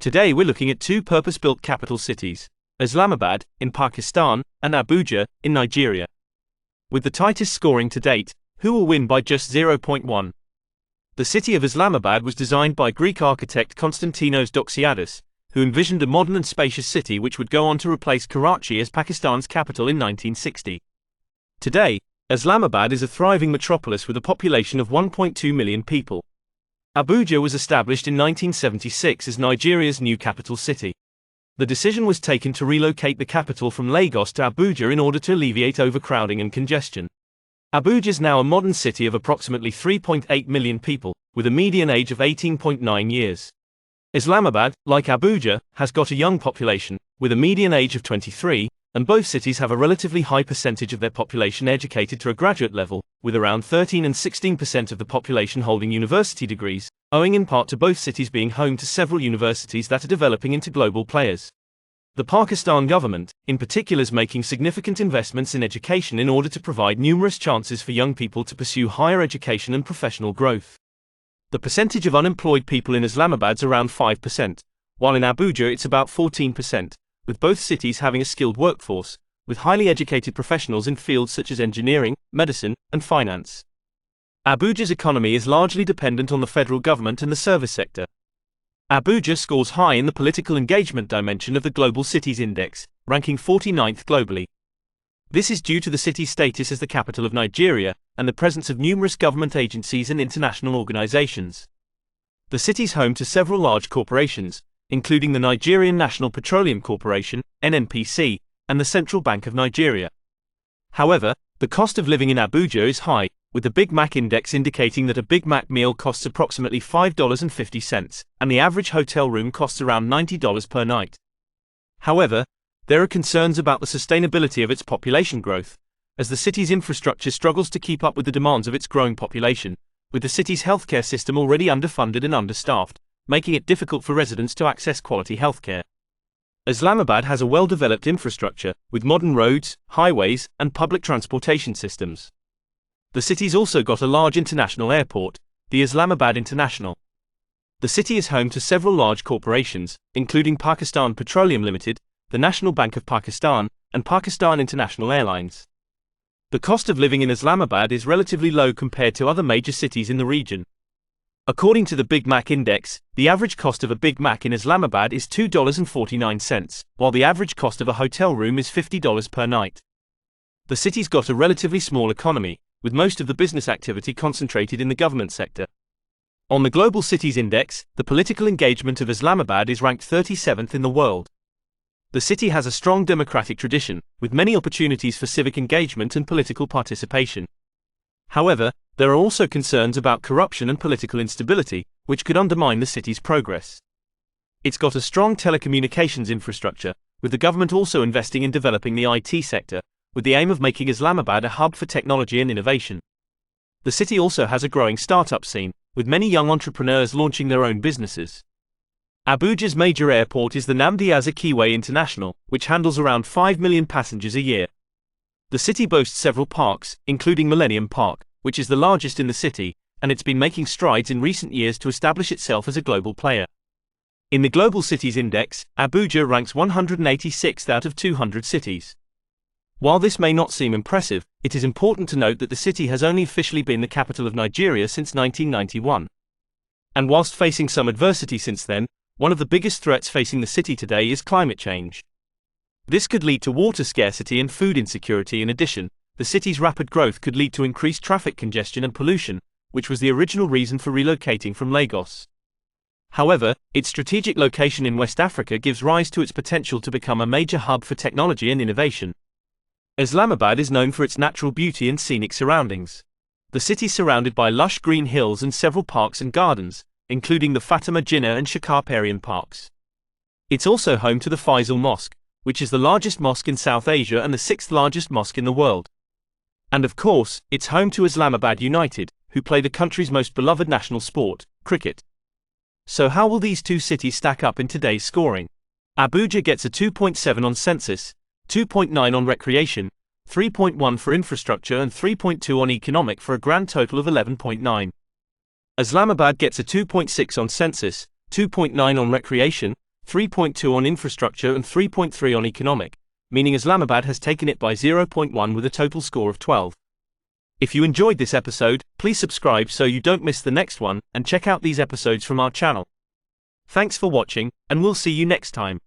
Today we're looking at two purpose-built capital cities, Islamabad, in Pakistan, and Abuja, in Nigeria. With the tightest scoring to date, who will win by just 0.1? The city of Islamabad was designed by Greek architect Konstantinos Doxiadis, who envisioned a modern and spacious city which would go on to replace Karachi as Pakistan's capital in 1960. Today, Islamabad is a thriving metropolis with a population of 1.2 million people. Abuja was established in 1976 as Nigeria's new capital city. The decision was taken to relocate the capital from Lagos to Abuja in order to alleviate overcrowding and congestion. Abuja is now a modern city of approximately 3.8 million people, with a median age of 18.9 years. Islamabad, like Abuja, has got a young population, with a median age of 23, and both cities have a relatively high percentage of their population educated to a graduate level, with around 13 and 16% of the population holding university degrees, owing in part to both cities being home to several universities that are developing into global players. The Pakistan government, in particular, is making significant investments in education in order to provide numerous chances for young people to pursue higher education and professional growth. The percentage of unemployed people in Islamabad is around 5%, while in Abuja it's about 14%, with both cities having a skilled workforce, with highly educated professionals in fields such as engineering, medicine, and finance. Abuja's economy is largely dependent on the federal government and the service sector. Abuja scores high in the political engagement dimension of the Global Cities Index, ranking 49th globally. This is due to the city's status as the capital of Nigeria, and the presence of numerous government agencies and international organizations. The city is home to several large corporations, including the Nigerian National Petroleum Corporation, NNPC, and the Central Bank of Nigeria. However, the cost of living in Abuja is high, with the Big Mac Index indicating that a Big Mac meal costs approximately $5.50, and the average hotel room costs around $90 per night. However, there are concerns about the sustainability of its population growth, as the city's infrastructure struggles to keep up with the demands of its growing population, with the city's healthcare system already underfunded and understaffed, making it difficult for residents to access quality healthcare. Islamabad has a well-developed infrastructure, with modern roads, highways, and public transportation systems. The city's also got a large international airport, the Islamabad International. The city is home to several large corporations, including Pakistan Petroleum Limited, the National Bank of Pakistan, and Pakistan International Airlines. The cost of living in Islamabad is relatively low compared to other major cities in the region. According to the Big Mac Index, the average cost of a Big Mac in Islamabad is $2.49, while the average cost of a hotel room is $50 per night. The city's got a relatively small economy, with most of the business activity concentrated in the government sector. On the Global Cities Index, the political engagement of Islamabad is ranked 37th in the world. The city has a strong democratic tradition, with many opportunities for civic engagement and political participation. However, there are also concerns about corruption and political instability, which could undermine the city's progress. It's got a strong telecommunications infrastructure, with the government also investing in developing the IT sector, with the aim of making Islamabad a hub for technology and innovation. The city also has a growing startup scene, with many young entrepreneurs launching their own businesses. Abuja's major airport is the Nnamdi Azikiwe International, which handles around 5 million passengers a year. The city boasts several parks, including Millennium Park, which is the largest in the city, and it's been making strides in recent years to establish itself as a global player. In the Global Cities Index, Abuja ranks 186th out of 200 cities. While this may not seem impressive, it is important to note that the city has only officially been the capital of Nigeria since 1991. And whilst facing some adversity since then, one of the biggest threats facing the city today is climate change. This could lead to water scarcity and food insecurity. In addition, the city's rapid growth could lead to increased traffic congestion and pollution, which was the original reason for relocating from Lagos. However, its strategic location in West Africa gives rise to its potential to become a major hub for technology and innovation. Islamabad is known for its natural beauty and scenic surroundings. The city is surrounded by lush green hills and several parks and gardens, including the Fatima Jinnah and Shakar parks. It's also home to the Faisal Mosque, which is the largest mosque in South Asia and the 6th largest mosque in the world. And of course, it's home to Islamabad United, who play the country's most beloved national sport, cricket. So how will these two cities stack up in today's scoring? Abuja gets a 2.7 on census, 2.9 on recreation, 3.1 for infrastructure and 3.2 on economic for a grand total of 11.9. Islamabad gets a 2.6 on census, 2.9 on recreation, 3.2 on infrastructure and 3.3 on economic, meaning Islamabad has taken it by 0.1 with a total score of 12. If you enjoyed this episode, please subscribe so you don't miss the next one, and check out these episodes from our channel. Thanks for watching, and we'll see you next time.